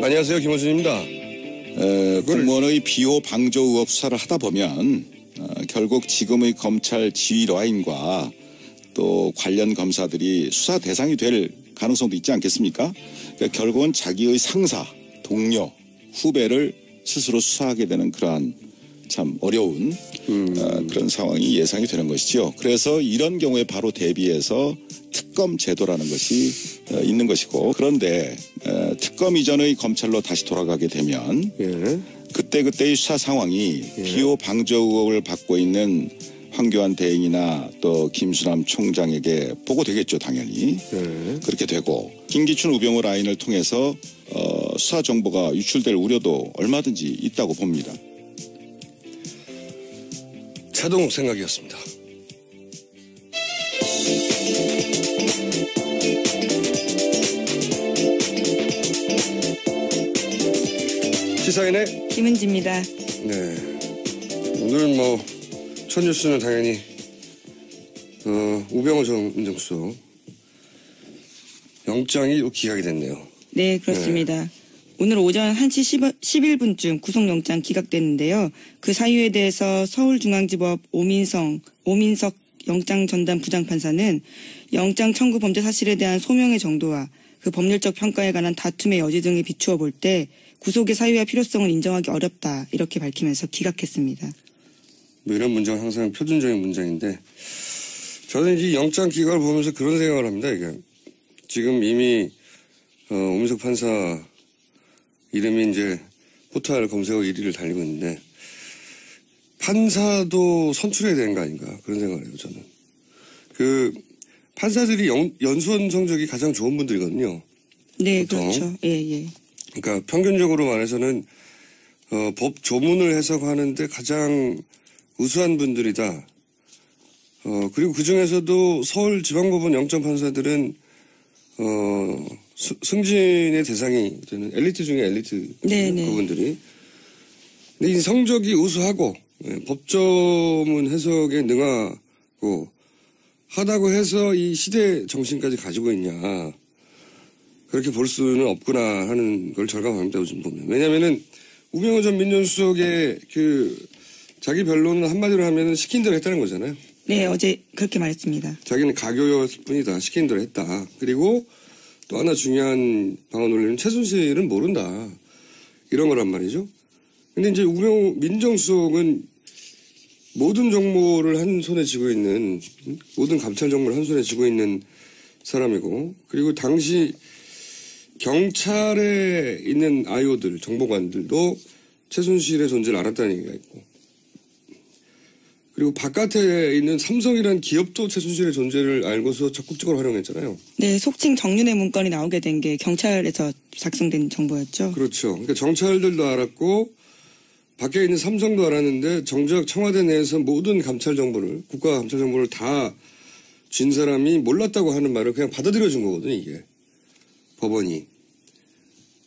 안녕하세요. 김호준입니다. 공무원의 비호 방조 의혹 수사를 하다 보면 결국 지금의 검찰 지휘 라인과 또 관련 검사들이 수사 대상이 될 가능성도 있지 않겠습니까? 그러니까 결국은 자기의 상사, 동료, 후배를 스스로 수사하게 되는 그러한 참 어려운 그런 상황이 예상이 되는 것이죠. 그래서 이런 경우에 바로 대비해서 특검 제도라는 것이 있는 것이고, 그런데 특검 이전의 검찰로 다시 돌아가게 되면 그때그때의 수사 상황이 비호 방조 의혹을 받고 있는 황교안 대행이나 또 김수남 총장에게 보고되겠죠, 당연히. 그렇게 되고 김기춘 우병우 라인을 통해서 수사 정보가 유출될 우려도 얼마든지 있다고 봅니다. 차동욱 생각이었습니다. 시사인의 김은지입니다. 네, 오늘 첫 뉴스는 당연히 우병우 전 민정수석 영장이 기각이 됐네요. 네, 그렇습니다. 오늘 오전 1시 11분쯤 구속영장 기각됐는데요. 그 사유에 대해서 서울중앙지법 오민석 영장전담 부장판사는 영장 청구 범죄 사실에 대한 소명의 정도와 그 법률적 평가에 관한 다툼의 여지 등에 비추어 볼 때 구속의 사유와 필요성을 인정하기 어렵다, 이렇게 밝히면서 기각했습니다. 이런 문장은 항상 표준적인 문장인데, 저는 이 영장 기각을 보면서 그런 생각을 합니다. 이게 지금 이미 오민석 판사 이름이 이제 포털 검색어 1위를 달리고 있는데, 판사도 선출해야 되는 거 아닌가, 그런 생각을 해요, 저는. 판사들이 연수원 성적이 가장 좋은 분들이거든요. 네, 보통. 그렇죠. 예. 그러니까 평균적으로 말해서는 법 조문을 해석하는데 가장 우수한 분들이다. 그리고 그 중에서도 서울지방법원 영장판사들은 승진의 대상이 되는 엘리트 중에 엘리트 그분들이. 근데 이 성적이 우수하고 법조문 해석에 능하고 하다고 해서 이 시대 정신까지 가지고 있냐, 그렇게 볼 수는 없구나 하는 걸 절감합니다, 요즘 보면. 왜냐면은 우병우 전 민정수석의 자기 변론은 한마디로 하면은 시킨 대로 했다는 거잖아요. 네, 어제 그렇게 말했습니다. 자기는 가교였을 뿐이다, 시킨 대로 했다. 그리고 또 하나 중요한 방언 올리는 최순실은 모른다, 이런 거란 말이죠. 근데 이제 우병우 민정수석은 모든 정보를 한 손에 쥐고 있는, 모든 감찰 정보를 한 손에 쥐고 있는 사람이고, 그리고 당시 경찰에 있는 아이오들, 정보관들도 최순실의 존재를 알았다는 얘기가 있고, 그리고 바깥에 있는 삼성이라는 기업도 최순실의 존재를 알고서 적극적으로 활용했잖아요. 네, 속칭 정윤회 문건이 나오게 된 게 경찰에서 작성된 정보였죠. 그렇죠. 그러니까 정찰들도 알았고 밖에 있는 삼성도 알았는데 정작 청와대 내에서 모든 감찰 정보를, 국가 감찰 정보를 다 쥔 사람이 몰랐다고 하는 말을 그냥 받아들여 준 거거든요, 이게. 법원이.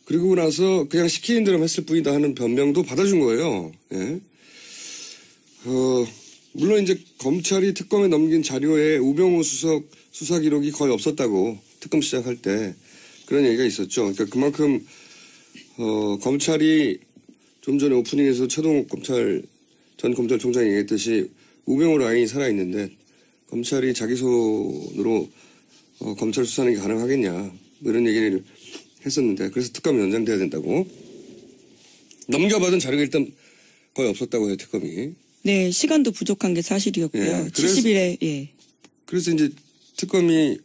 그리고 나서 그냥 시키는 대로 했을 뿐이다 하는 변명도 받아준 거예요. 예. 물론 이제 검찰이 특검에 넘긴 자료에 우병우 수석 수사 기록이 거의 없었다고, 특검 시작할 때 그런 얘기가 있었죠. 그러니까 그만큼 검찰이 좀 전에 오프닝에서 최동욱 전 검찰총장이 얘기했듯이 우병우 라인이 살아있는데 검찰이 자기 손으로 검찰 수사하는 게 가능하겠냐, 뭐 이런 얘기를 했었는데, 그래서 특검이 연장돼야 된다고. 넘겨받은 자료가 일단 거의 없었다고 해요, 특검이. 네, 시간도 부족한 게 사실이었고요. 예, 70일에, 예. 그래서 이제 특검이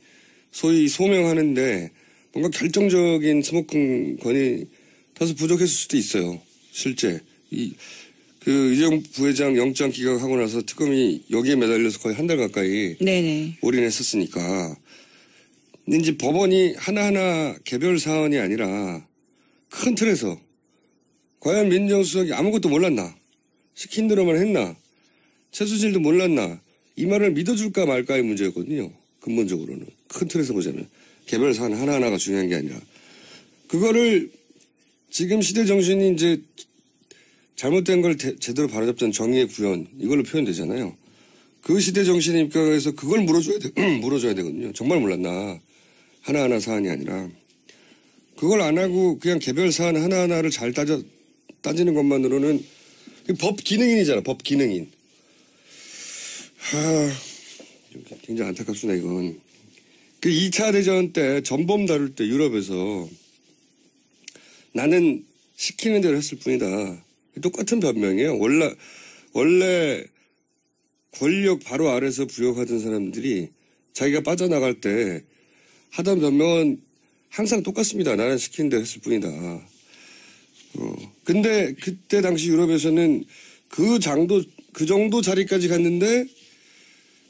소위 소명하는데 뭔가 결정적인 스모킹건이 다소 부족했을 수도 있어요, 실제. 이재용 부회장 영장 기각하고 나서 특검이 여기에 매달려서 거의 한 달 가까이 올인했었으니까. 근데 이제 법원이 하나하나 개별 사안이 아니라 큰 틀에서 과연 민정수석이 아무것도 몰랐나? 시킨 대로만 했나? 최순실도 몰랐나? 이 말을 믿어줄까 말까의 문제였거든요, 근본적으로는. 큰 틀에서 보자면. 개별 사안 하나하나가 중요한 게 아니라. 그거를 지금 시대 정신이 이제 잘못된 걸 제대로 바로잡자는 정의의 구현, 이걸로 표현되잖아요. 그 시대 정신에 입각해서 그걸 물어줘야 되거든요. 정말 몰랐나. 하나하나 사안이 아니라. 그걸 안 하고 그냥 개별 사안 하나하나를 잘 따지는 것만으로는 법 기능인이잖아. 법 기능인. 굉장히 안타깝습니다. 이건. 그 2차 대전 때 전범 다룰 때 유럽에서 나는 시키는 대로 했을 뿐이다. 똑같은 변명이에요. 원래 권력 바로 아래서 부역하던 사람들이 자기가 빠져나갈 때 하던 변명은 항상 똑같습니다. 나는 시키는 대로 했을 뿐이다. 근데 그때 당시 유럽에서는 그 정도 자리까지 갔는데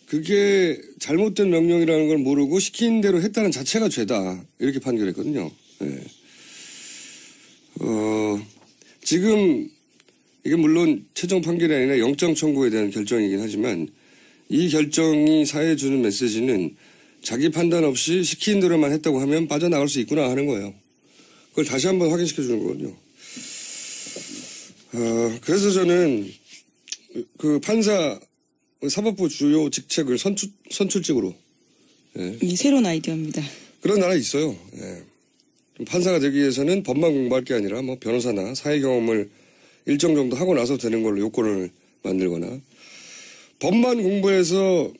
그게 잘못된 명령이라는 걸 모르고 시킨 대로 했다는 자체가 죄다. 이렇게 판결했거든요. 네. 지금 이게 물론 최종 판결이 아니라 영장 청구에 대한 결정이긴 하지만 이 결정이 사회에 주는 메시지는 자기 판단 없이 시킨 대로만 했다고 하면 빠져나갈 수 있구나 하는 거예요. 그걸 다시 한번 확인시켜 주는 거거든요. 그래서 저는 그 판사 사법부 주요 직책을 선출직으로. 이 새로운 아이디어입니다. 그런 나라 있어요. 예. 판사가 되기 위해서는 법만 공부할 게 아니라 뭐 변호사나 사회 경험을 일정 정도 하고 나서 되는 걸로 요건을 만들거나 법만 공부해서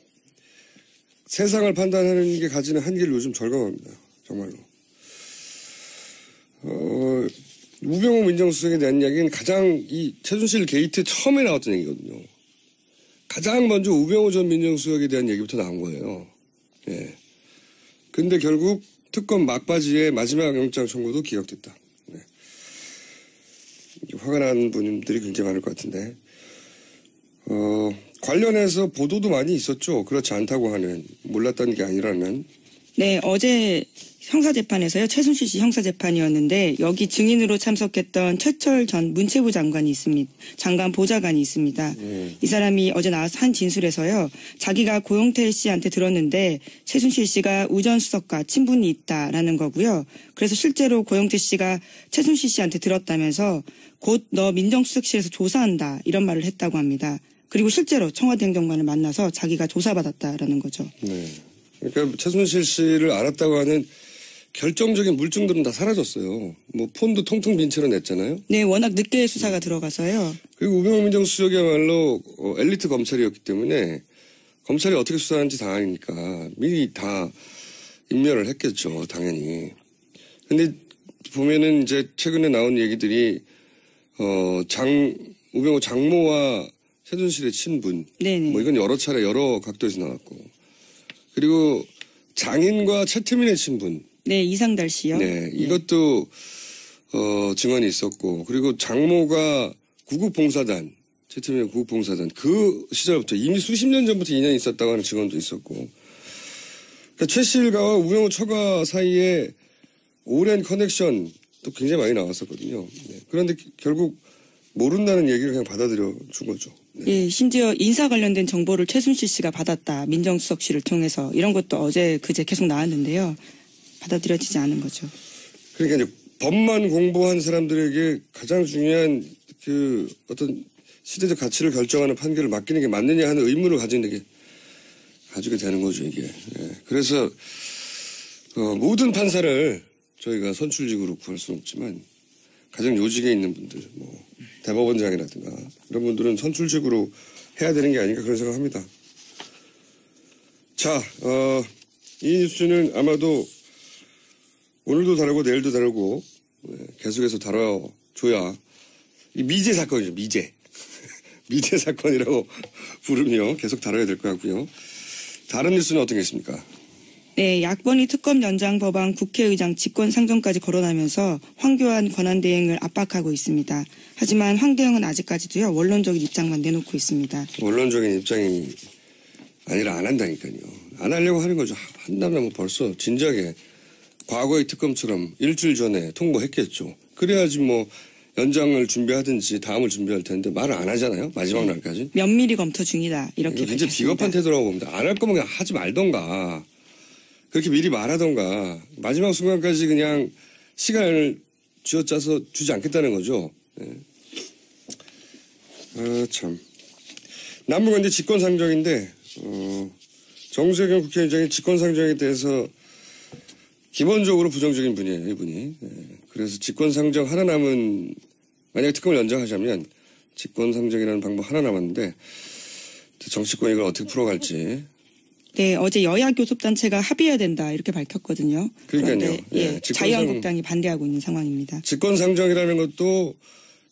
세상을 판단하는 게 가지는 한계를 요즘 절감합니다. 정말로. 우병우 민정수석에 대한 이야기는 가장 이 최순실 게이트 처음에 나왔던 얘기거든요. 가장 먼저 우병우 전 민정수석에 대한 얘기부터 나온 거예요. 예. 근데 결국 특검 막바지에 마지막 영장 청구도 기각됐다. 네. 화가 난 분들이 굉장히 많을 것 같은데. 관련해서 보도도 많이 있었죠. 그렇지 않다고 하는, 몰랐다는 게 아니라는. 네, 어제 형사재판에서요. 최순실 씨 형사재판이었는데 여기 증인으로 참석했던 최철 전 문체부 장관 보좌관이 있습니다. 이 사람이 어제 나와서 한 진술에서요. 자기가 고영태 씨한테 들었는데 최순실 씨가 우 전 수석과 친분이 있다라는 거고요. 그래서 실제로 고영태 씨가 최순실 씨한테 들었다면서 곧 너 민정수석실에서 조사한다 이런 말을 했다고 합니다. 그리고 실제로 청와대 행정관을 만나서 자기가 조사받았다라는 거죠. 네. 그러니까 최순실 씨를 알았다고 하는 결정적인 물증들은 다 사라졌어요. 뭐 폰도 통통 빈 채로 냈잖아요. 네, 워낙 늦게 수사가 들어가서요. 그리고 우병우 민정수석이야말로 엘리트 검찰이었기 때문에 검찰이 어떻게 수사하는지 다 아니까 미리 다 인멸을 했겠죠, 당연히. 근데 보면은 이제 최근에 나온 얘기들이 우병우 장모와 최순실의 친분. 네네. 뭐 이건 여러 차례 여러 각도에서 나왔고. 그리고 장인과 최태민의 친분. 네, 이상달 씨요. 네, 이것도 증언이 있었고, 그리고 장모가 구국봉사단, 최태민의 구국봉사단 그 시절부터 이미 수십 년 전부터 인연이 있었다고 하는 증언도 있었고, 그러니까 최 씨가 우병우 처가 사이에 오랜 커넥션도 굉장히 많이 나왔었거든요. 네. 그런데 결국 모른다는 얘기를 그냥 받아들여 준 거죠. 네. 예, 심지어 인사 관련된 정보를 최순실 씨가 받았다. 민정수석실을 통해서 이런 것도 어제 그제 계속 나왔는데요. 받아들여지지 않은 거죠. 그러니까 이제 법만 공부한 사람들에게 가장 중요한 그 어떤 시대적 가치를 결정하는 판결을 맡기는 게 맞느냐 하는 의무를 가지게 되는 거죠, 이게. 예. 그래서 모든 판사를 저희가 선출직으로 구할 수는 없지만 가장 요직에 있는 분들, 뭐 대법원장이라든가 이런 분들은 선출직으로 해야 되는 게 아닌가 그런 생각합니다. 자, 이 뉴스는 아마도 오늘도 다루고 내일도 다루고 계속해서 다뤄줘야 이 미제 사건이죠. 미제 사건이라고 부르며 계속 다뤄야 될 것 같고요. 다른 뉴스는 어떤 게 있습니까? 네, 야권이 특검 연장 법안 국회의장 직권 상정까지 거론하면서 황교안 권한대행을 압박하고 있습니다. 하지만 황대행은 아직까지도요 원론적인 입장만 내놓고 있습니다. 원론적인 입장이 아니라 안 한다니까요. 안 하려고 하는 거죠. 한다면 뭐 벌써 진작에 과거의 특검처럼 일주일 전에 통보했겠죠. 그래야지 뭐 연장을 준비하든지 다음을 준비할 텐데 말을 안 하잖아요. 마지막 날까지. 면밀히 검토 중이다. 이렇게 굉장히 비겁한 태도라고 봅니다. 안 할 거면 그냥 하지 말던가. 그렇게 미리 말하던가. 마지막 순간까지 그냥 시간을 쥐어짜서 주지 않겠다는 거죠. 네. 참. 남부가 이제 직권상정인데 정세균 국회의장이 직권상정에 대해서 기본적으로 부정적인 분이에요, 이분이. 네. 그래서 직권상정 하나 남은, 만약에 특검을 연장하자면 직권상정이라는 방법 하나 남았는데 정치권 이걸 어떻게 풀어갈지. 네, 어제 여야 교섭단체가 합의해야 된다 이렇게 밝혔거든요. 그러니까요. 그런데 예, 자유한국당이 반대하고 있는 상황입니다. 직권상정이라는 것도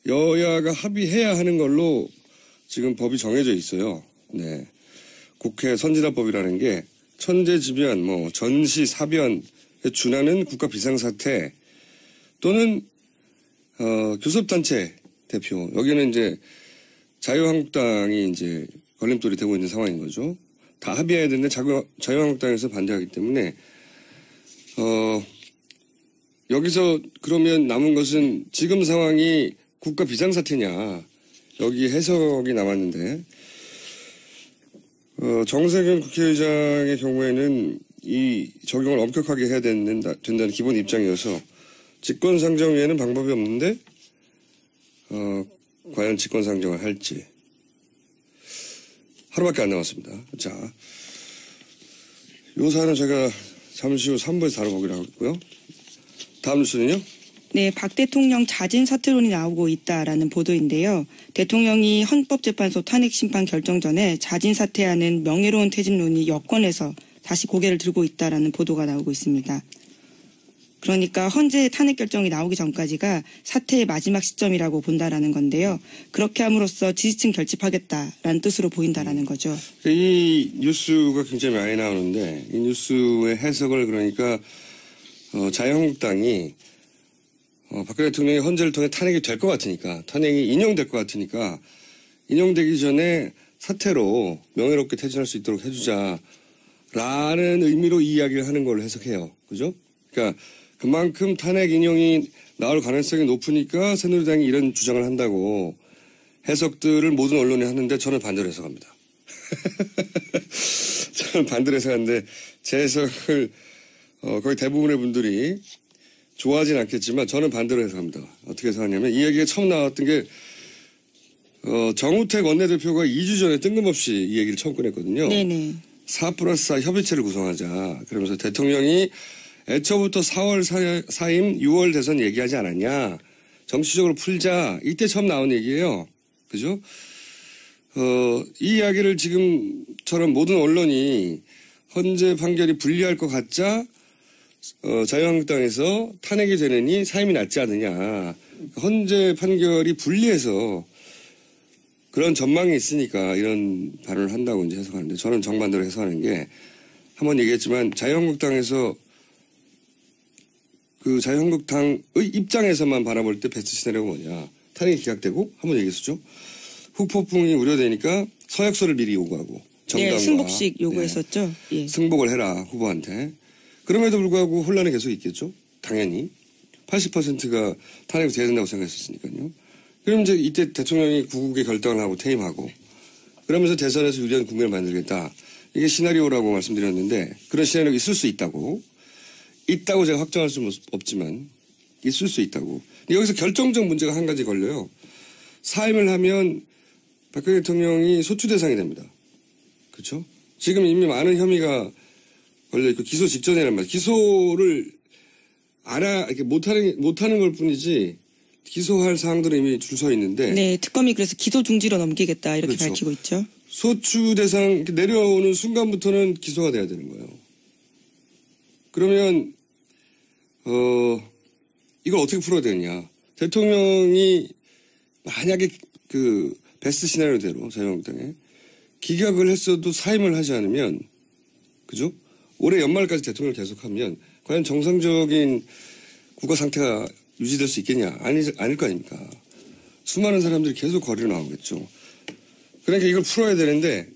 여야가 합의해야 하는 걸로 지금 법이 정해져 있어요. 네. 국회 선진화법이라는 게 천재지변, 뭐 전시, 사변에 준하는 국가 비상사태 또는 교섭단체 대표, 여기는 이제 자유한국당이 이제 걸림돌이 되고 있는 상황인 거죠. 다 합의해야 되는데 자유한국당에서 반대하기 때문에 여기서 그러면 남은 것은 지금 상황이 국가 비상사태냐, 여기 해석이 남았는데 정세균 국회의장의 경우에는 이 적용을 엄격하게 해야 된다는 기본 입장이어서 직권상정 외에는 방법이 없는데 과연 직권상정을 할지. 하루밖에 안 남았습니다. 자, 요 사안은 제가 잠시 후 3부에서 다뤄보기로 하고요. 다음 뉴스는요? 네, 박 대통령 자진 사퇴론이 나오고 있다라는 보도인데요. 대통령이 헌법재판소 탄핵 심판 결정 전에 자진 사퇴하는 명예로운 퇴진론이 여권에서 다시 고개를 들고 있다라는 보도가 나오고 있습니다. 그러니까 헌재 탄핵 결정이 나오기 전까지가 사퇴의 마지막 시점이라고 본다라는 건데요. 그렇게 함으로써 지지층 결집하겠다라는 뜻으로 보인다라는 거죠. 이 뉴스가 굉장히 많이 나오는데 이 뉴스의 해석을 그러니까 자유한국당이 박근혜 대통령이 헌재를 통해 탄핵이 될 것 같으니까, 탄핵이 인용될 것 같으니까 인용되기 전에 사퇴로 명예롭게 퇴진할 수 있도록 해주자라는 의미로 이 이야기를 하는 걸로 해석해요. 그죠? 그러니까 그만큼 탄핵 인용이 나올 가능성이 높으니까 새누리당이 이런 주장을 한다고 해석들을 모든 언론이 하는데 저는 반대로 해석합니다. 저는 반대로 해석하는데 제 해석을 거의 대부분의 분들이 좋아하진 않겠지만 저는 반대로 해석합니다. 어떻게 해석하냐면 이 얘기가 처음 나왔던 게 정우택 원내대표가 2주 전에 뜬금없이 이 얘기를 처음 꺼냈거든요. 네네. 4+4 협의체를 구성하자. 그러면서 대통령이 애초부터 4월 사임 6월 대선 얘기하지 않았냐. 정치적으로 풀자. 이때 처음 나온 얘기예요. 그죠? 이 이야기를 지금처럼 모든 언론이 헌재 판결이 불리할 것 같자 자유한국당에서 탄핵이 되느니 사임이 낫지 않느냐. 헌재 판결이 불리해서 그런 전망이 있으니까 이런 발언을 한다고 이제 해석하는데 저는 정반대로 해석하는 게 한번 얘기했지만 자유한국당에서 그 자유한국당의 입장에서만 바라볼 때 베스트 시나리오가 뭐냐. 탄핵이 기각되고 한번 얘기했었죠. 후폭풍이 우려되니까 서약서를 미리 요구하고 정당과 네, 승복식 요구했었죠. 예. 승복을 해라 후보한테. 그럼에도 불구하고 혼란이 계속 있겠죠. 당연히 80%가 탄핵이 돼야 된다고 생각했었으니까요. 그럼 이제 이때 대통령이 구국의 결단을 하고 퇴임하고 그러면서 대선에서 유리한 국면을 만들겠다. 이게 시나리오라고 말씀드렸는데 그런 시나리오가 있을 수 있다고 제가 확정할 수는 없지만 있을 수 있다고. 여기서 결정적 문제가 한 가지 걸려요. 사임을 하면 박근혜 대통령이 소추 대상이 됩니다. 그렇죠? 지금 이미 많은 혐의가 걸려있고 기소 직전이란 말이에요. 기소를 이렇게 못하는 걸 뿐이지 기소할 사항들은 이미 줄 서 있는데. 네, 특검이 그래서 기소 중지로 넘기겠다 이렇게 그렇죠. 밝히고 있죠. 소추 대상 내려오는 순간부터는 기소가 돼야 되는 거예요. 그러면 이걸 어떻게 풀어야 되느냐. 대통령이 만약에 그 베스트 시나리오대로 자유한국당에 기각을 했어도 사임을 하지 않으면 그죠? 올해 연말까지 대통령을 계속하면 과연 정상적인 국가 상태가 유지될 수 있겠냐? 아닐 거 아닙니까? 수많은 사람들이 계속 거리로 나오겠죠. 그러니까 이걸 풀어야 되는데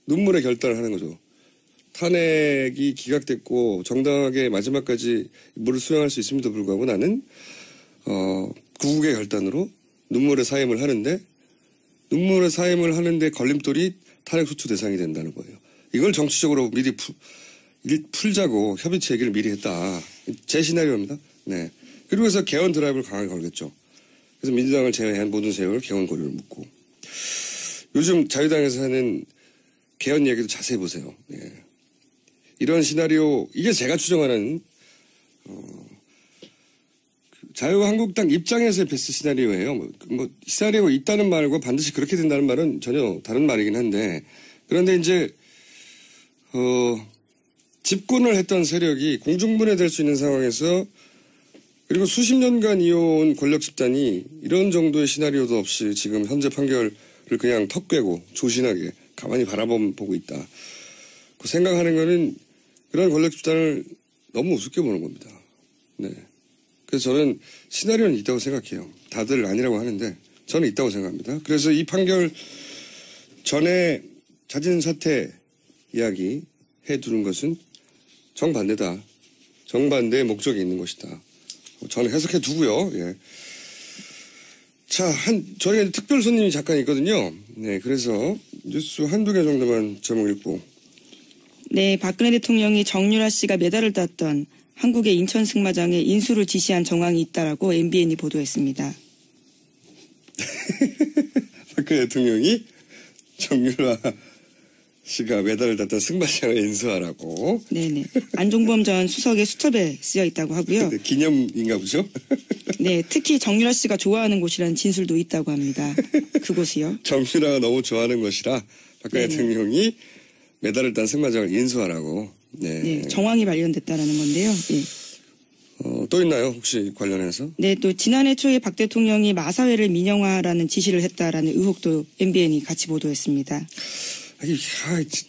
눈물의 결단을 하는 거죠. 탄핵이 기각됐고 정당하게 마지막까지 물을 수행할 수 있음에도 불구하고 나는 구국의 결단으로 눈물의 사임을 하는데 걸림돌이 탄핵 소추 대상이 된다는 거예요. 이걸 정치적으로 미리 풀자고 협의체 얘기를 미리 했다. 제 시나리오입니다. 네. 그리고 해서 개헌 드라이브를 강하게 걸겠죠. 그래서 민주당을 제외한 모든 세력을 개헌 고리를 묻고. 요즘 자유당에서 하는 개헌 얘기도 자세히 보세요. 네. 이런 시나리오, 이게 제가 추정하는 자유한국당 입장에서의 베스트 시나리오예요. 뭐 시나리오가 있다는 말과 반드시 그렇게 된다는 말은 전혀 다른 말이긴 한데, 그런데 이제 집권을 했던 세력이 공중분해될 수 있는 상황에서, 그리고 수십 년간 이어온 권력 집단이 이런 정도의 시나리오도 없이 지금 현재 판결을 그냥 턱 꿰고 조신하게 가만히 바라보고 있다. 그 생각하는 거는 그런 권력 집단을 너무 우습게 보는 겁니다. 네. 그래서 저는 시나리오는 있다고 생각해요. 다들 아니라고 하는데 저는 있다고 생각합니다. 그래서 이 판결 전에 자진 사퇴 이야기 해두는 것은 정반대다. 정반대의 목적이 있는 것이다. 저는 해석해 두고요. 예. 자, 저희가 특별 손님이 잠깐 있거든요. 네, 그래서 뉴스 한두 개 정도만 제목 읽고. 네, 박근혜 대통령이 정유라 씨가 메달을 땄던 한국의 인천 승마장에 인수를 지시한 정황이 있다라고 MBN이 보도했습니다. 박근혜 대통령이 정유라 씨가 메달을 땄던 승마장을 인수하라고. 네네. 안종범 전 수석의 수첩에 쓰여 있다고 하고요. 네, 기념인가 보죠? 네, 특히 정유라 씨가 좋아하는 곳이라는 진술도 있다고 합니다. 그곳이요. 정유라가 너무 좋아하는 것이라 박근혜 대통령이 메달을 딴 승마장을 인수하라고. 네. 네, 정황이 발견됐다라는 건데요. 네. 또 있나요? 혹시 관련해서? 네, 또 지난해 초에 박 대통령이 마사회를 민영화라는 지시를 했다라는 의혹도 MBN이 같이 보도했습니다.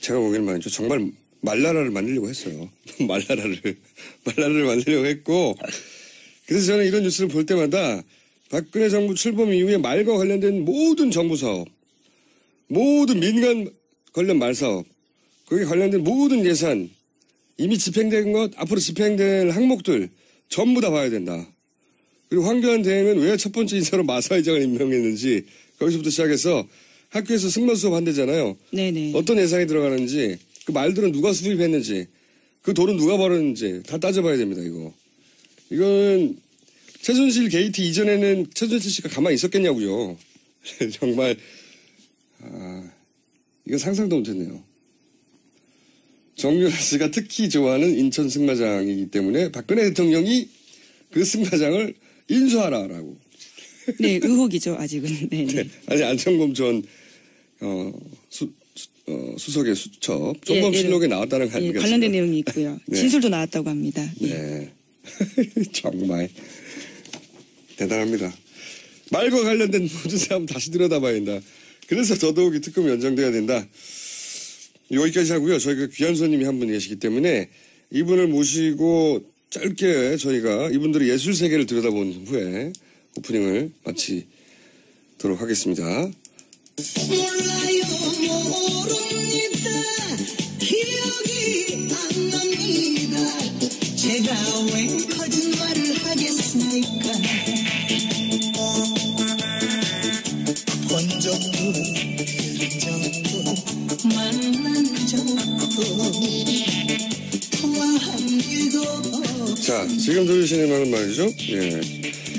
제가 보기에는 말이죠. 정말 말나라를 만들려고 했어요. 말나라를 만들려고 했고, 그래서 저는 이런 뉴스를 볼 때마다 박근혜 정부 출범 이후에 말과 관련된 모든 정부 사업, 모든 민간 관련 말 사업, 거기에 관련된 모든 예산, 이미 집행된 것, 앞으로 집행될 항목들 전부 다 봐야 된다. 그리고 황교안 대행은 왜 첫 번째 인사로 마사회장을 임명했는지 거기서부터 시작해서 학교에서 승마 수업 한대잖아요. 네네. 어떤 예산이 들어가는지, 그 말들은 누가 수입했는지, 그 돈은 누가 벌었는지 다 따져봐야 됩니다. 이건 최순실 게이트 이전에는 최순실 씨가 가만히 있었겠냐고요. 정말 이건 상상도 못했네요. 정유라 씨가 특히 좋아하는 인천 승마장이기 때문에 박근혜 대통령이 그 승마장을 인수하라라고. 네, 의혹이죠, 아직은. 네. 네. 아니, 안종범 전 수석의 수첩, 종범실록에 나왔다는 거 아닙니까? 관련된 내용이 있고요. 네. 진술도 나왔다고 합니다. 네. 정말 대단합니다. 말과 관련된 모든 사람 다시 들여다봐야 된다. 그래서 더더욱이 특검이 연장돼야 된다. 여기까지 하고요. 저희가 귀한 손님이 한 분 계시기 때문에 이분을 모시고 짧게 저희가 이분들의 예술 세계를 들여다본 후에 오프닝을 마치도록 하겠습니다. 몰라요 모릅니다. 기억이 안 납니다. 제가 왜 거짓말을 하겠습니까? 본 정도 들은 정도 만난 정도 통화한 일도. 자, 지금 들으시는 음악은 말이죠. 예.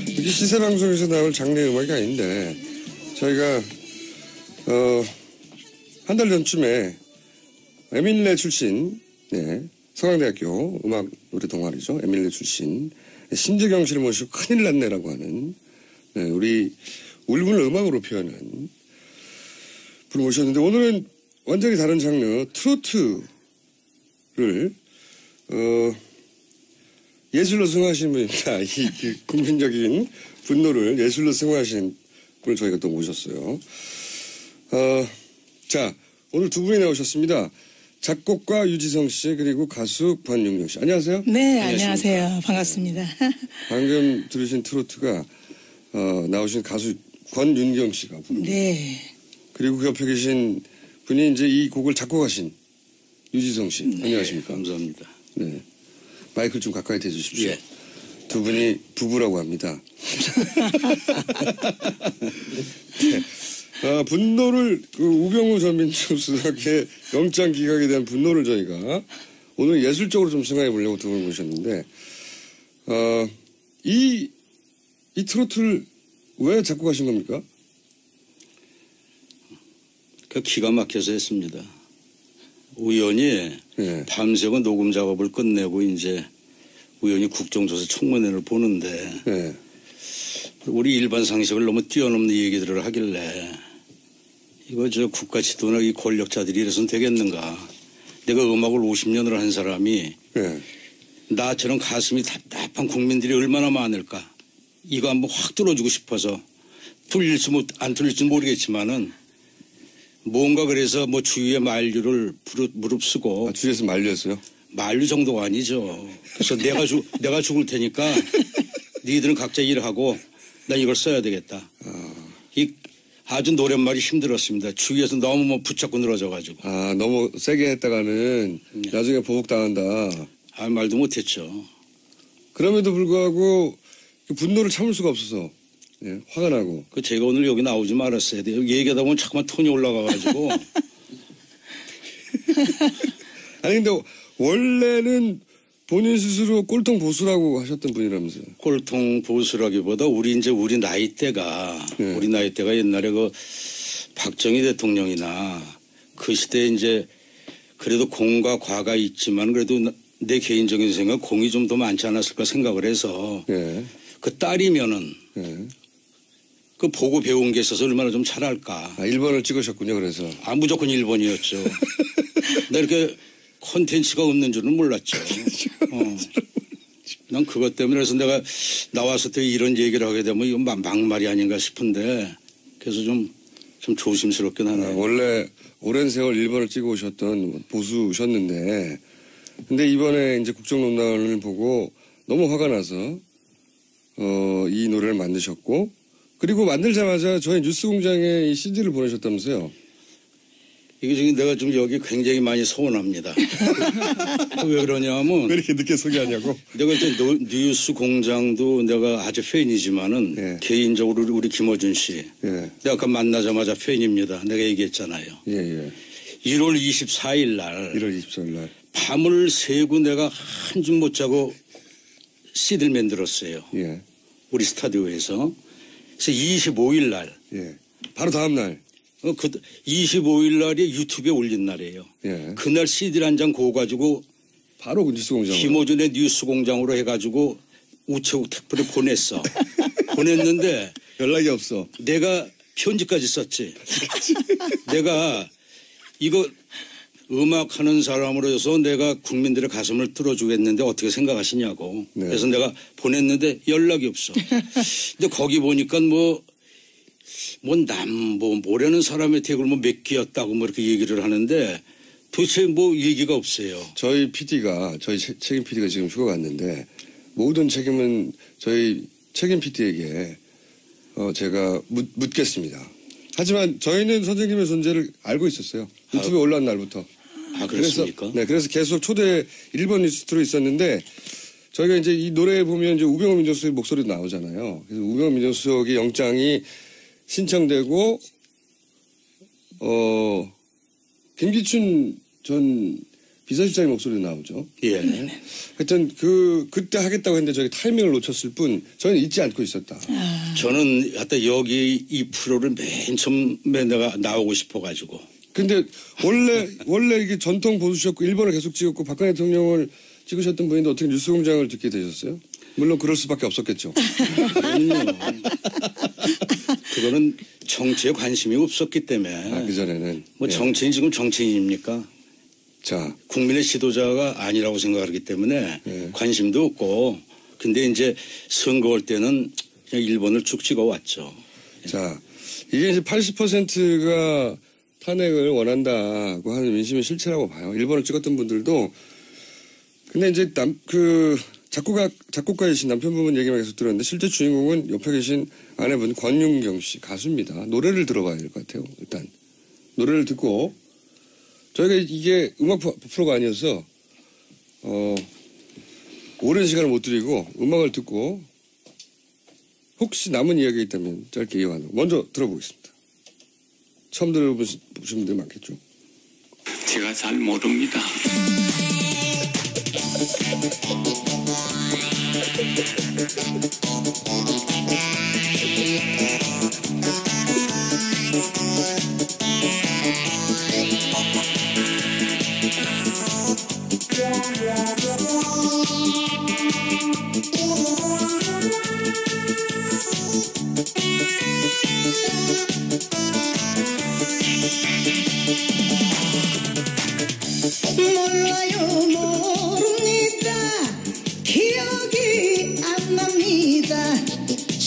이게 시세방송에서 나올 장르 음악이 아닌데 저희가 한 달 전쯤에 에밀레 출신, 네, 서강대학교 음악 노래 동아리죠. 에밀레 출신 심재경 씨를 모시고 큰일 났네라고 하는, 네, 우리 울분을 음악으로 표현한 분을 모셨는데 오늘은 완전히 다른 장르 트로트를 예술로 승화하신 분입니다. 이 국민적인 분노를 예술로 승화하신 분을 저희가 또 모셨어요. 자, 오늘 두 분이 나오셨습니다. 작곡가 유지성 씨 그리고 가수 권윤경 씨. 안녕하세요. 네, 안녕하세요. 반갑습니다. 방금 들으신 트로트가 나오신 가수 권윤경 씨가 부릅니다. 네. 그리고 그 옆에 계신 분이 이제 이 곡을 작곡하신 유지성 씨. 안녕하십니까? 감사합니다. 네. 마이크를 좀 가까이 대주십시오. 예. 두 분이 부부라고 합니다. 네. 분노를, 우병우 전 민정수석의 영장 기각에 대한 분노를 저희가 오늘 예술적으로 좀 승화해 보려고 두 분 모셨는데, 이 트로트를 왜 작곡하신 겁니까? 그 기가 막혀서 했습니다. 우연히 네. 밤새고 녹음 작업을 끝내고 이제 우연히 국정조사 청문회를 보는데 네. 우리 일반 상식을 너무 뛰어넘는 얘기들을 하길래 이거 저 국가 지도나 이 권력자들이 이래서는 되겠는가. 내가 음악을 50년을 한 사람이 예. 나처럼 가슴이 답답한 국민들이 얼마나 많을까. 이거 한번 확 뚫어주고 싶어서 안 뚫릴지 모르겠지만은 뭔가 그래서 뭐 주위의 만류를 무릅쓰고 주위에서 만류했어요? 만류 정도가 아니죠. 그래서 내가 죽을 테니까 니들은 각자 일하고 난 이걸 써야 되겠다. 이 아주 노랫말이 힘들었습니다. 주위에서 너무 뭐 붙잡고 늘어져가지고. 너무 세게 했다가는 나중에 보복당한다. 말도 못했죠. 그럼에도 불구하고 그 분노를 참을 수가 없어서 예, 화가 나고. 제가 오늘 여기 나오지 말았어야 돼요. 얘기하다 보면 자꾸만 톤이 올라가가지고. 아니 근데 원래는 본인 스스로 꼴통 보수라고 하셨던 분이라면서요. 꼴통 보수라기보다 우리 나이대가 네. 우리 나이대가 옛날에 그 박정희 대통령이나 그 시대에 이제 그래도 공과 과가 있지만 그래도 내 개인적인 생각 공이 좀 더 많지 않았을까 생각을 해서 예. 그 딸이면은 예. 그 보고 배운 게 있어서 얼마나 좀 잘할까. 1번을 찍으셨군요. 그래서. 무조건 1번이었죠. 나 이렇게 콘텐츠가 없는 줄은 몰랐죠. 난 그것 때문에 그래서 내가 나와서 또 이런 얘기를 하게 되면 이건 막말이 아닌가 싶은데 그래서 좀 조심스럽긴 하네요. 원래 오랜 세월 1번을 찍어 오셨던 보수셨는데 근데 이번에 이제 국정농단을 보고 너무 화가 나서 이 노래를 만드셨고 그리고 만들자마자 저희 뉴스공장에 이 CD를 보내셨다면서요. 이게 지금 내가 좀 여기 굉장히 많이 서운합니다. 왜 그러냐면 왜 이렇게 늦게 소개하냐고. 내가 이제 뉴스공장도 내가 아주 팬이지만은 예. 개인적으로 우리 김어준 씨 예. 내가 아까 만나자마자 팬입니다. 내가 얘기했잖아요. 예. 1월 24일 날 1월 24일 날. 밤을 새고 내가 한줌 못 자고 CD를 만들었어요. 예. 우리 스타디오에서. 그래서 25일 날. 예. 바로 다음 날. 25일 날이 유튜브에 올린 날이에요. 예. 그날 CD를 한 장 구워 가지고 바로 뉴스공장. 김어준의 뉴스공장으로 해가지고 우체국 택배를 보냈어. 보냈는데 연락이 없어. 내가 편지까지 썼지. 내가 이거 음악하는 사람으로서 내가 국민들의 가슴을 뚫어주겠는데 어떻게 생각하시냐고. 네. 그래서 내가 보냈는데 연락이 없어. 근데 거기 보니까 모르는 사람의 댓글 몇 개였다고 이렇게 얘기를 하는데 도대체 얘기가 없어요. 저희 책임 PD가 지금 휴가 갔는데 모든 책임은 저희 책임 PD에게 제가 묻겠습니다. 하지만 저희는 선생님의 존재를 알고 있었어요. 유튜브에 올라온 날부터. 그렇습니까? 그래서 계속 초대 1번 리스트로 있었는데 저희가 이제 이 노래에 보면 이제 우병우 민정수석 목소리도 나오잖아요. 그래서 우병우 민정수석의 영장이 신청되고 김기춘 전 비서실장의 목소리도 나오죠. 예. 하여튼 그때 하겠다고 했는데 저희 타이밍을 놓쳤을 뿐 저희는 잊지 않고 있었다. 저는 하여튼 여기 이 프로를 맨 처음에 내가 나오고 싶어가지고. 근데 원래 이게 전통 보수셨고 1번을 계속 찍었고 박근혜 대통령을 찍으셨던 분인데 어떻게 뉴스공장을 듣게 되셨어요? 물론 그럴 수밖에 없었겠죠. 그럼요. 그거는 정치에 관심이 없었기 때문에. 그전에는. 정치인 지금 정치인입니까? 자. 국민의 지도자가 아니라고 생각하기 때문에 관심도 없고. 근데 이제 선거 올 때는 그냥 1번을 쭉 찍어왔죠. 자, 이게 이제 80%가 탄핵을 원한다고 하는 민심의 실체라고 봐요. 1번을 찍었던 분들도. 근데 이제 작곡가이신 남편분 얘기만 계속 들었는데 실제 주인공은 옆에 계신 아내분 권윤경 씨 가수입니다. 노래를 들어봐야 될 것 같아요. 일단 노래를 듣고 저희가 이게 음악 프로가 아니어서 오랜 시간을 못 드리고 음악을 듣고 혹시 남은 이야기가 있다면 짧게 이어가는 먼저 들어보겠습니다. 처음 들어보신 분들 많겠죠. 제가 잘 모릅니다.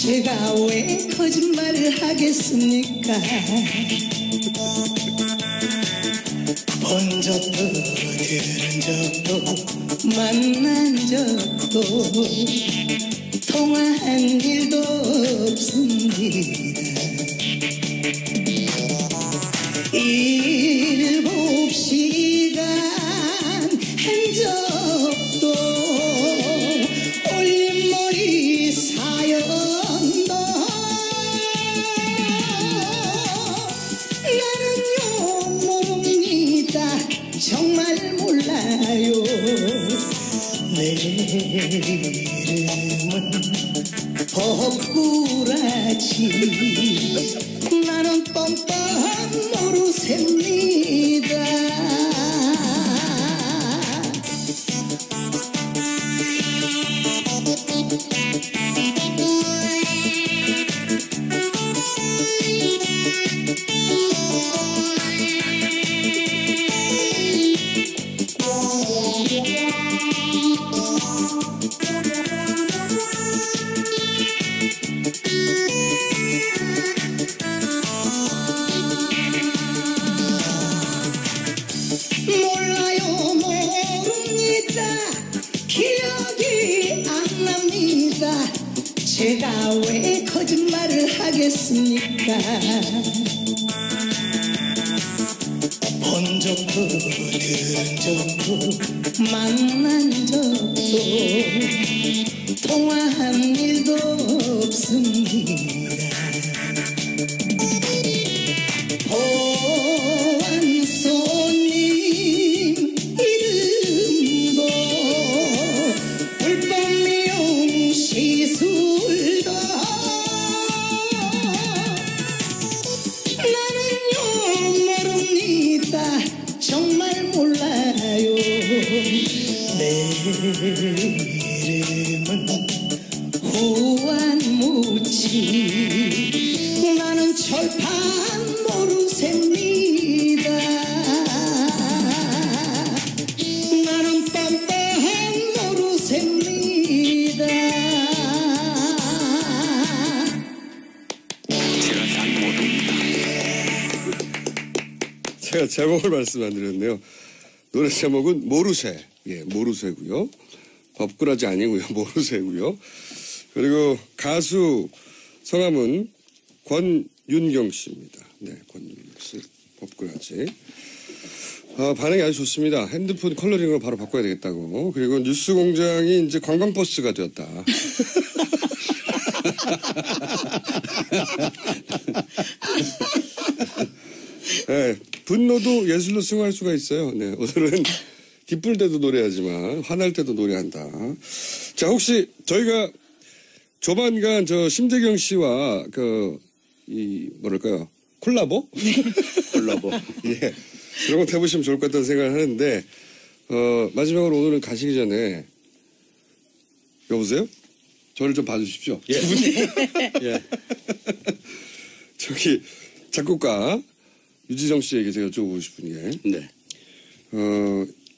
제가 왜 거짓말을 하겠습니까? 본 적도 들은 적도 만난 적도 통화한 일도 없습니다. 7시간 한 적도 올림머리 사연도 나는요 모릅니다. 정말 몰라요. 내 이름은 법꾸라지. 나는 뻔뻔 모르셉니다. 몰라요 모릅니다. 기억이 안 납니다. 제가 왜 거짓말을 하겠습니까? 본 적도 들은 적도 만난 적도 통화한 일도 없습니다. 보안 손님 이름도 불법 미용 시술도 나는요 모릅니다. 정말 몰라요. 내 이름은 후안무치. 나는 철판 모르셉니다. 나는 뻔뻔한 모르셉니다. 제가 잘 모릅니다. 제가 제목을 말씀 안 드렸네요. 노래 제목은 모르쇠. 예, 모르쇠고요. 법꾸라지 아니고요. 모르쇠고요. 그리고 가수 성함은 권윤경 씨입니다. 네, 권윤경 씨. 법꾸라지. 반응이 아주 좋습니다. 핸드폰 컬러링으로 바로 바꿔야 되겠다고. 그리고 뉴스공장이 이제 관광버스가 되었다. 네, 분노도 예술로 승화할 수가 있어요. 네, 오늘은 기쁠 때도 노래하지만 화날 때도 노래한다. 자, 혹시 저희가 조만간 저 심재경 씨와 뭐랄까요? 콜라보? 콜라보. 예. 그런 거 해보시면 좋을 것 같다는 생각을 하는데, 마지막으로 오늘은 가시기 전에, 여보세요? 저를 좀 봐주십시오. 예. 두 분이. 예. 저기, 작곡가 유지정 씨에게 제가 여쭤보고 싶은 게, 네.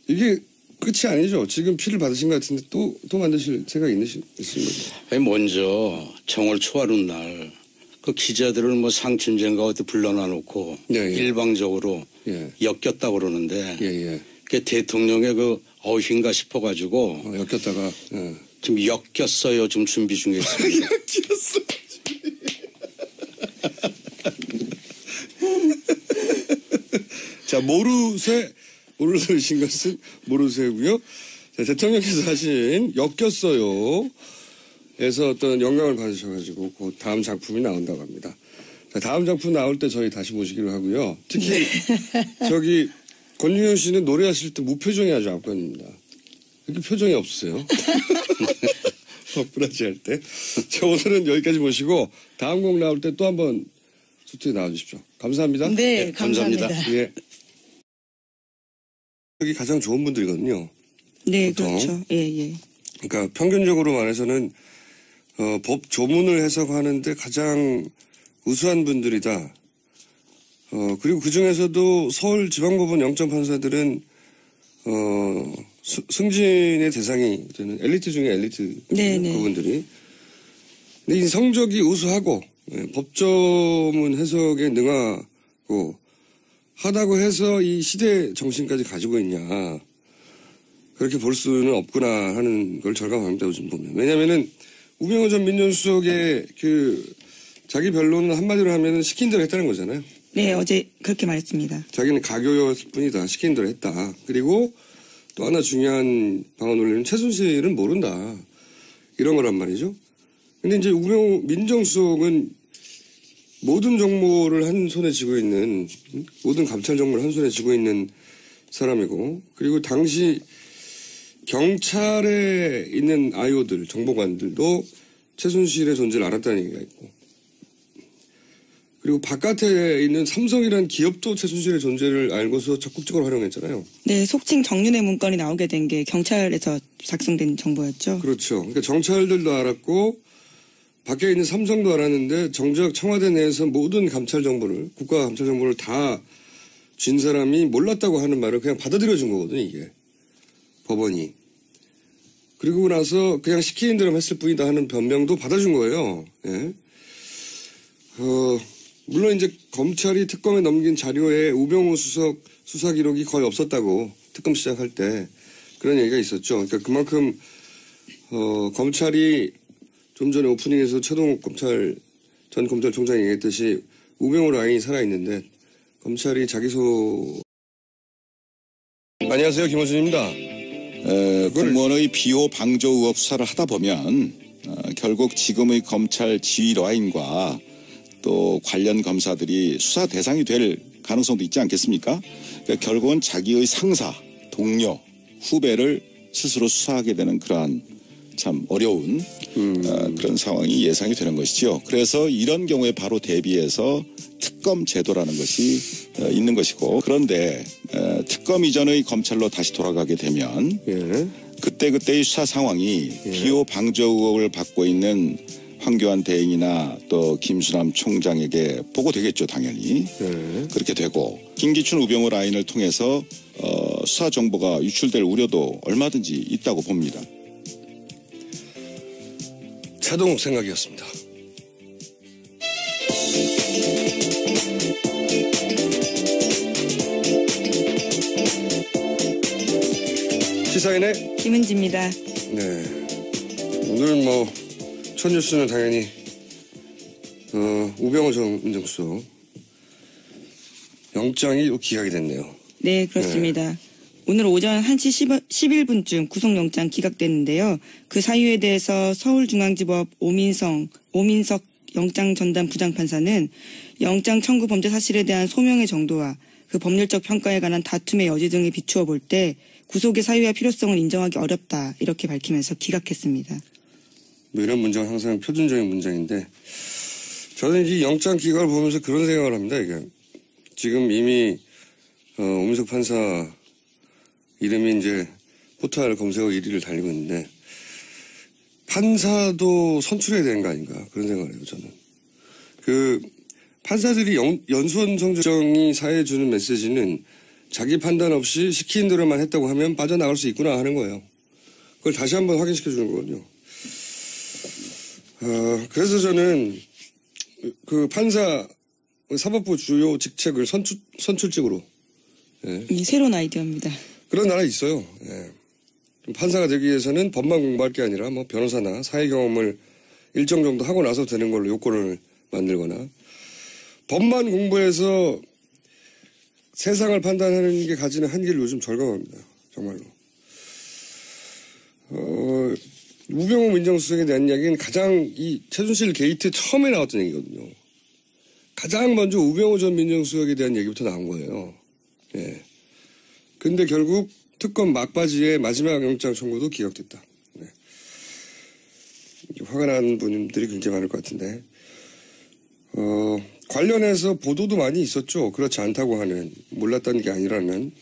이게 끝이 아니죠. 지금 피를 받으신 것 같은데 또 만드실 생각이 있으신 거죠? 아니, 먼저 정월 초하루 날 그 기자들을 뭐 상춘제인가 어디 불러놔 놓고 예, 예. 일방적으로 예. 엮였다 그러는데 예, 예. 그게 대통령의 그 어휘인가 싶어가지고 엮였다가, 예. 지금 엮였어요. 좀 준비 중에 있습니다. 엮였어. 자, 모르쇠신 것은 모르쇠고요. 자, 대통령께서 하신 엮였어요. 에서 어떤 영감을 받으셔가지고 그 다음 작품이 나온다고 합니다. 자, 다음 작품 나올 때 저희 다시 모시기로 하고요. 특히 저기 권윤경 씨는 노래하실 때 무표정이 아주 압권입니다. 이렇게 표정이 없으세요. 법꾸라지 할 때. 자, 오늘은 여기까지 모시고 다음 곡 나올 때 또 한번 수트에 나와주십시오. 감사합니다. 네, 감사합니다. 예. 여기 가장 좋은 분들이거든요. 네, 보통. 그렇죠. 예, 예. 그러니까 평균적으로 말해서는 법 조문을 해석하는데 가장 우수한 분들이다. 그리고 그 중에서도 서울지방법원 영장판사들은 승진의 대상이 되는 엘리트 중에 엘리트 네네. 그분들이. 근데 이 성적이 우수하고 법조문 해석에 능하고 하다고 해서 이 시대 정신까지 가지고 있냐. 그렇게 볼 수는 없구나 하는 걸 절감합니다, 요즘 보면. 왜냐면은 우병우 전 민정수석의 자기 변론은 한마디로 하면은 시킨 대로 했다는 거잖아요. 네, 어제 그렇게 말했습니다. 자기는 가교였을 뿐이다. 시킨 대로 했다. 그리고 또 하나 중요한 방언 논리는 최순실은 모른다. 이런 거란 말이죠. 근데 이제 우병우 민정수석은 모든 정보를 한 손에 쥐고 있는, 모든 감찰 정보를 한 손에 쥐고 있는 사람이고, 그리고 당시 경찰에 있는 아이오들, 정보관들도 최순실의 존재를 알았다는 얘기가 있고, 그리고 바깥에 있는 삼성이라는 기업도 최순실의 존재를 알고서 적극적으로 활용했잖아요. 네, 속칭 정윤회 문건이 나오게 된 게 경찰에서 작성된 정보였죠. 그렇죠. 그러니까 정찰들도 알았고 밖에 있는 삼성도 알았는데 정작 청와대 내에서 모든 감찰 정보를, 국가 감찰 정보를 다 쥔 사람이 몰랐다고 하는 말을 그냥 받아들여 준 거거든요, 이게. 법원이. 그리고 나서 그냥 시키는 대로 했을 뿐이다 하는 변명도 받아준 거예요. 예. 물론 이제 검찰이 특검에 넘긴 자료에 우병우 수석 수사 기록이 거의 없었다고 특검 시작할 때 그런 얘기가 있었죠. 그러니까 그만큼 검찰이 좀 전에 오프닝에서 최동욱 전 검찰총장이 얘기했듯이 우병우 라인이 살아있는데 검찰이 안녕하세요, 김호준입니다. 공무원의 비호 방조 의혹 수사를 하다 보면 결국 지금의 검찰 지휘 라인과 또 관련 검사들이 수사 대상이 될 가능성도 있지 않겠습니까? 그러니까 결국은 자기의 상사, 동료, 후배를 스스로 수사하게 되는 그러한 참 어려운 그런 상황이 예상이 되는 것이죠. 그래서 이런 경우에 바로 대비해서 특검 제도라는 것이 있는 것이고, 그런데 특검 이전의 검찰로 다시 돌아가게 되면 그때그때의 수사 상황이 비호 방조 의혹을 받고 있는 황교안 대행이나 또 김수남 총장에게 보고되겠죠, 당연히. 그렇게 되고 김기춘 우병우 라인을 통해서 수사 정보가 유출될 우려도 얼마든지 있다고 봅니다. 최동욱 생각이었습니다. 시사인의 김은지입니다. 네. 오늘 첫 뉴스는 당연히 우병우 전 민정수석 영장이 기각이 됐네요. 네, 그렇습니다. 오늘 오전 1시 11분쯤 구속영장 기각됐는데요. 그 사유에 대해서 서울중앙지법 오민석 영장 전담 부장판사는 영장 청구 범죄 사실에 대한 소명의 정도와 그 법률적 평가에 관한 다툼의 여지 등을 비추어 볼 때 구속의 사유와 필요성을 인정하기 어렵다, 이렇게 밝히면서 기각했습니다. 이런 문제가 항상 표준적인 문제인데, 저는 이 영장 기각을 보면서 그런 생각을 합니다. 이게 지금 이미 오민석 판사 이름이 이제 포털 검색어 1위를 달리고 있는데, 판사도 선출해야 되는 거 아닌가, 그런 생각을 해요, 저는. 판사들이 연수원 성적이 사회에 주는 메시지는 자기 판단 없이 시킨 대로만 했다고 하면 빠져나갈 수 있구나 하는 거예요. 그걸 다시 한번 확인시켜 주는 거거든요. 그래서 저는 판사 사법부 주요 직책을 선출직으로. 새로운 아이디어입니다. 그런 나라 있어요. 판사가 되기 위해서는 법만 공부할 게 아니라 변호사나 사회 경험을 일정 정도 하고 나서 되는 걸로 요건을 만들거나, 법만 공부해서 세상을 판단하는 게 가지는 한계를 요즘 절감합니다. 정말로. 우병우 민정수석에 대한 이야기는 가장 이 최순실 게이트 처음에 나왔던 얘기거든요. 가장 먼저 우병우 전 민정수석에 대한 얘기부터 나온 거예요. 근데 결국 특검 막바지에 마지막 영장 청구도 기각됐다. 화가 난 분들이 굉장히 많을 것 같은데, 관련해서 보도도 많이 있었죠. 그렇지 않다고 하는, 몰랐다는 게 아니라는.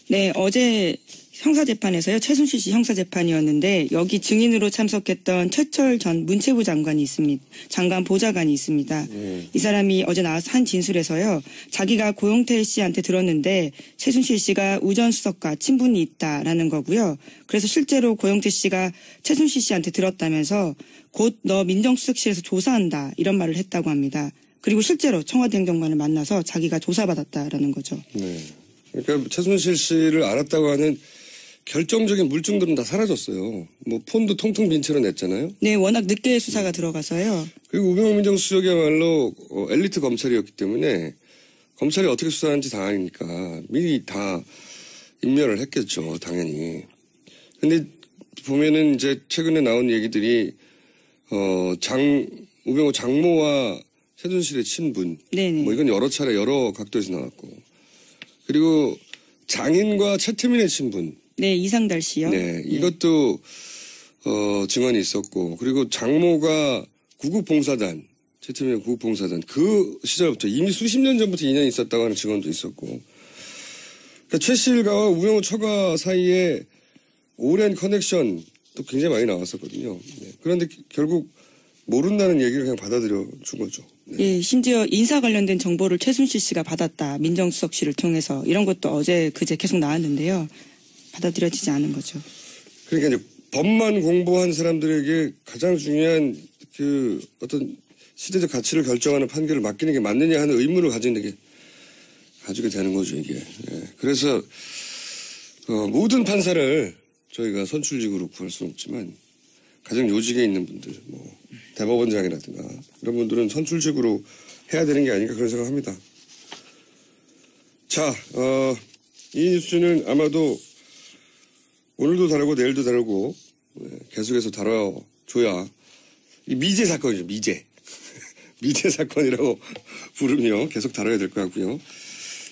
네, 어제 형사재판에서요. 최순실 씨 형사재판이었는데 여기 증인으로 참석했던 최철 전 문체부 장관이 있습니다. 장관 보좌관이 있습니다. 이 사람이 어제 나와서 한 진술에서요. 자기가 고용태 씨한테 들었는데 최순실 씨가 우전수석과 친분이 있다라는 거고요. 그래서 실제로 고용태 씨가 최순실 씨한테 들었다면서 곧 너 민정수석실에서 조사한다 이런 말을 했다고 합니다. 그리고 실제로 청와대 행정관을 만나서 자기가 조사받았다라는 거죠. 네. 그러니까 최순실 씨를 알았다고 하는 결정적인 물증들은 다 사라졌어요. 뭐 폰도 통통 빈 채로 냈잖아요. 네, 워낙 늦게 수사가 들어가서요. 그리고 우병우 민정수석이야말로 엘리트 검찰이었기 때문에 검찰이 어떻게 수사하는지 다 아니까 미리 다 인멸을 했겠죠, 당연히. 근데 보면은 이제 최근에 나온 얘기들이 우병우 장모와 최순실의 친분. 네네. 뭐 이건 여러 차례 여러 각도에서 나왔고. 그리고 장인과 최태민의 친분. 네, 이상달 씨요. 네, 이것도 증언이 있었고, 그리고 장모가 구국봉사단, 최태민의 구국봉사단 그 시절부터 이미 수십 년 전부터 인연이 있었다고 하는 증언도 있었고, 그러니까 최 씨 일가와 우병우 처가 사이에 오랜 커넥션도 굉장히 많이 나왔었거든요. 네. 그런데 결국 모른다는 얘기를 그냥 받아들여 준 거죠. 네. 예, 심지어 인사 관련된 정보를 최순실 씨가 받았다. 민정수석실을 통해서 이런 것도 어제 그제 계속 나왔는데요. 받아들여지지 않은 거죠. 그러니까 이제 법만 공부한 사람들에게 가장 중요한 그 어떤 시대적 가치를 결정하는 판결을 맡기는 게 맞느냐 하는 의문을 가지게 되는 거죠, 이게. 예. 그래서 모든 판사를 저희가 선출직으로 구할 수는 없지만 가장 요직에 있는 분들, 뭐 대법원장이라든가 이런 분들은 선출직으로 해야 되는 게 아닌가 그런 생각합니다. 자, 이 뉴스는 아마도 오늘도 다루고 내일도 다루고 계속해서 다뤄줘야 이 미제 사건이죠. 미제. 미제 사건이라고 부르며 계속 다뤄야 될 것 같고요.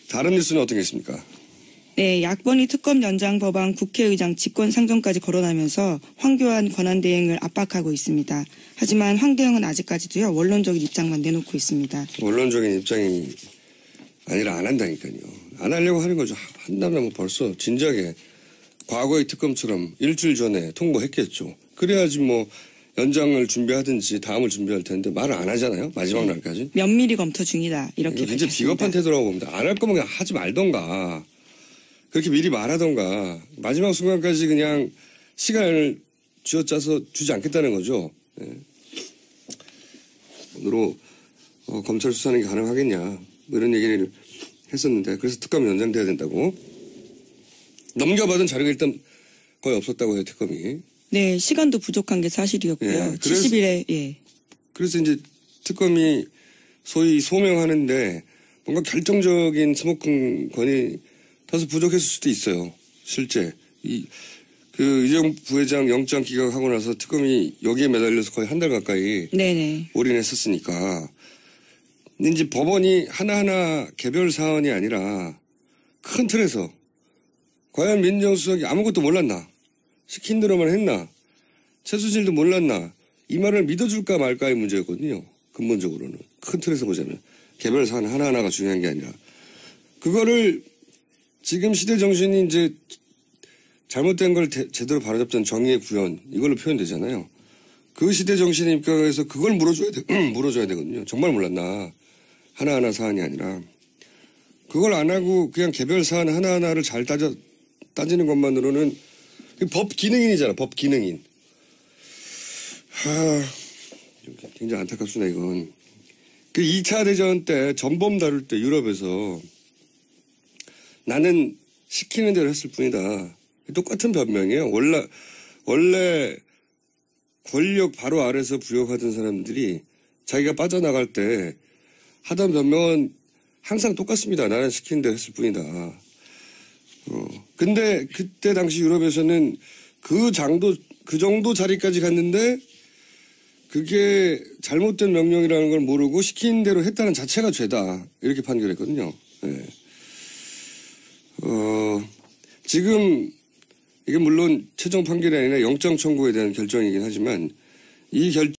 다른 뉴스는 어떤 게 있습니까? 네, 야권이 특검 연장 법안 국회의장 직권상정까지 거론하면서 황교안 권한대행을 압박하고 있습니다. 하지만 황 대행은 아직까지도요. 원론적인 입장만 내놓고 있습니다. 원론적인 입장이 아니라 안 한다니까요. 안 하려고 하는 거죠. 한다면 벌써 진작에 과거의 특검처럼 일주일 전에 통보했겠죠. 그래야지 뭐 연장을 준비하든지 다음을 준비할 텐데 말을 안 하잖아요. 마지막 날까지. 면밀히 검토 중이다. 이렇게 굉장히 밝혔습니다. 비겁한 태도라고 봅니다. 안 할 거면 그냥 하지 말던가. 그렇게 미리 말하던가. 마지막 순간까지 그냥 시간을 쥐어짜서 주지 않겠다는 거죠. 네. 오늘로 검찰 수사하는 게 가능하겠냐. 뭐 이런 얘기를 했었는데 그래서 특검이 연장돼야 된다고. 넘겨받은 자료가 일단 거의 없었다고 해요, 특검이. 네, 시간도 부족한 게 사실이었고요. 예, 70일에 예. 그래서 이제 특검이 소위 소명하는데 뭔가 결정적인 스모킹 건이 다소 부족했을 수도 있어요. 실제 이재용 부회장 영장 기각하고 나서 특검이 여기에 매달려서 거의 한 달 가까이 네네. 올인했었으니까. 근데 이제 법원이 하나하나 개별 사안이 아니라 큰 틀에서 과연 민정수석이 아무것도 몰랐나? 시킨 대로만 했나? 최순실도 몰랐나? 이 말을 믿어줄까 말까의 문제였거든요. 근본적으로는. 큰 틀에서 보자면. 개별 사안 하나하나가 중요한 게 아니라. 그거를 지금 시대 정신이 이제 잘못된 걸 제대로 바로잡던 정의의 구현, 이걸로 표현되잖아요. 그 시대 정신에 입각해서 그걸 물어줘야 되거든요. 정말 몰랐나? 하나하나 사안이 아니라. 그걸 안 하고 그냥 개별 사안 하나하나를 잘 따지는 것만으로는 법 기능인이잖아. 법 기능인. 굉장히 안타깝습니다. 이건. 그 2차 대전 때 전범 다룰 때 유럽에서 나는 시키는 대로 했을 뿐이다. 똑같은 변명이에요. 원래 권력 바로 아래서 부역하던 사람들이 자기가 빠져나갈 때 하던 변명은 항상 똑같습니다. 나는 시키는 대로 했을 뿐이다. 근데 그때 당시 유럽에서는 그 정도 자리까지 갔는데 그게 잘못된 명령이라는 걸 모르고 시킨 대로 했다는 자체가 죄다. 이렇게 판결했거든요. 네. 지금 이게 물론 최종 판결이 아니라 영장 청구에 대한 결정이긴 하지만 이